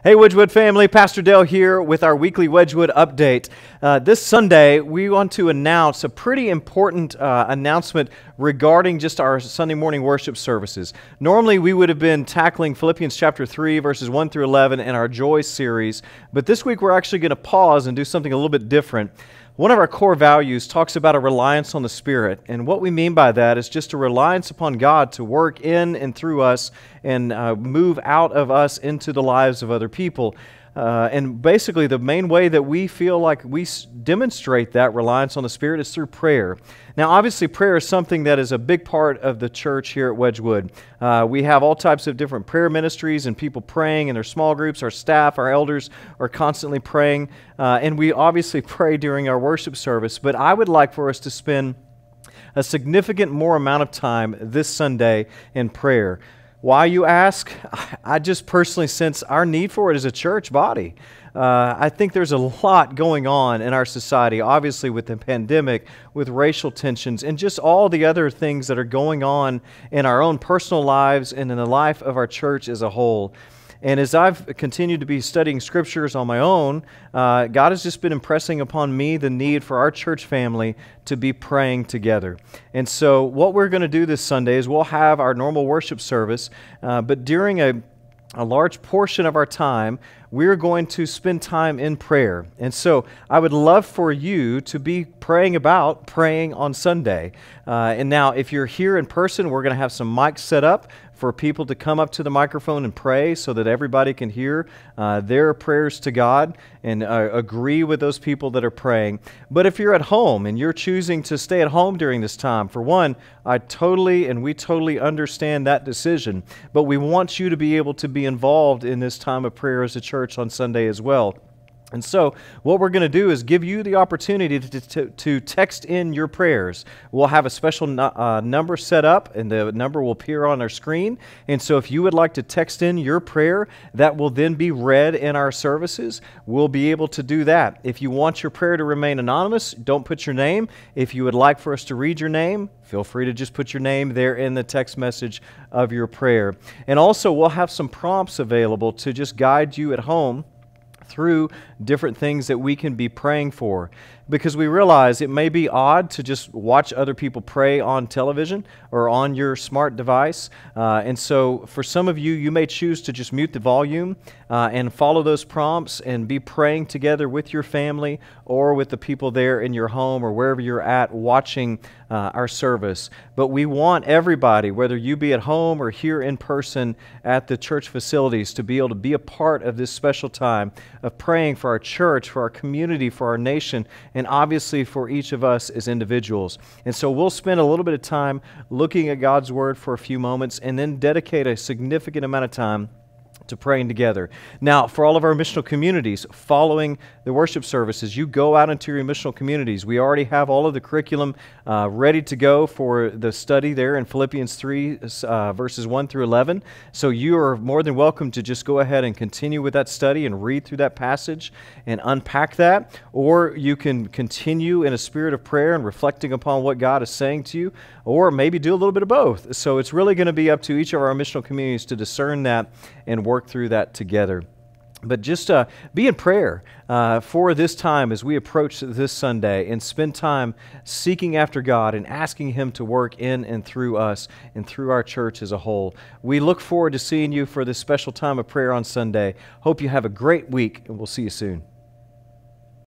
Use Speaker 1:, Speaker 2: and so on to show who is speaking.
Speaker 1: Hey Wedgwood family, Pastor Dale here with our weekly Wedgwood update. This Sunday, we want to announce a pretty important announcement regarding just our Sunday morning worship services. Normally, we would have been tackling Philippians chapter 3, verses 1 through 11 in our Joy series, but this week we're actually going to pause and do something a little bit different. One of our core values talks about a reliance on the Spirit, and what we mean by that is just a reliance upon God to work in and through us and move out of us into the lives of other people. And basically, the main way that we feel like we demonstrate that reliance on the Spirit is through prayer. Now, obviously, prayer is something that is a big part of the church here at Wedgwood. We have all types of different prayer ministries and people praying in their small groups. Our staff, our elders are constantly praying. And we obviously pray during our worship service. But I would like for us to spend a significant more amount of time this Sunday in prayer. Why, you ask? I just personally sense our need for it as a church body. I think there's a lot going on in our society, obviously with the pandemic, with racial tensions, and just all the other things that are going on in our own personal lives and in the life of our church as a whole. And as I've continued to be studying scriptures on my own, God has just been impressing upon me the need for our church family to be praying together. And so what we're going to do this Sunday is we'll have our normal worship service, but during a large portion of our time, we're going to spend time in prayer. And so I would love for you to be praying about praying on Sunday. And now, if you're here in person, we're going to have some mics set up for people to come up to the microphone and pray so that everybody can hear their prayers to God and agree with those people that are praying. But if you're at home and you're choosing to stay at home during this time, for one, we totally understand that decision. But we want you to be able to be involved in this time of prayer as a church on Sunday as well. And so what we're going to do is give you the opportunity to text in your prayers. We'll have a special number set up, and the number will appear on our screen. And so if you would like to text in your prayer, that will then be read in our services. We'll be able to do that. If you want your prayer to remain anonymous, don't put your name. If you would like for us to read your name, feel free to just put your name there in the text message of your prayer. And also, we'll have some prompts available to just guide you at home through different things that we can be praying for, because we realize it may be odd to just watch other people pray on television or on your smart device. And so for some of you, you may choose to just mute the volume and follow those prompts and be praying together with your family or with the people there in your home or wherever you're at watching our service. But we want everybody, whether you be at home or here in person at the church facilities, to be able to be a part of this special time of praying for our church, for our community, for our nation, and obviously for each of us as individuals. And so we'll spend a little bit of time looking at God's Word for a few moments and then dedicate a significant amount of time to praying together. Now, for all of our missional communities, following the worship services, you go out into your missional communities. We already have all of the curriculum ready to go for the study there in Philippians 3, verses 1 through 11. So you are more than welcome to just go ahead and continue with that study and read through that passage and unpack that. Or you can continue in a spirit of prayer and reflecting upon what God is saying to you, or maybe do a little bit of both. So it's really going to be up to each of our missional communities to discern that and work through that together. But just be in prayer for this time as we approach this Sunday, and spend time seeking after God and asking Him to work in and through us and through our church as a whole. We look forward to seeing you for this special time of prayer on Sunday. Hope you have a great week, and we'll see you soon.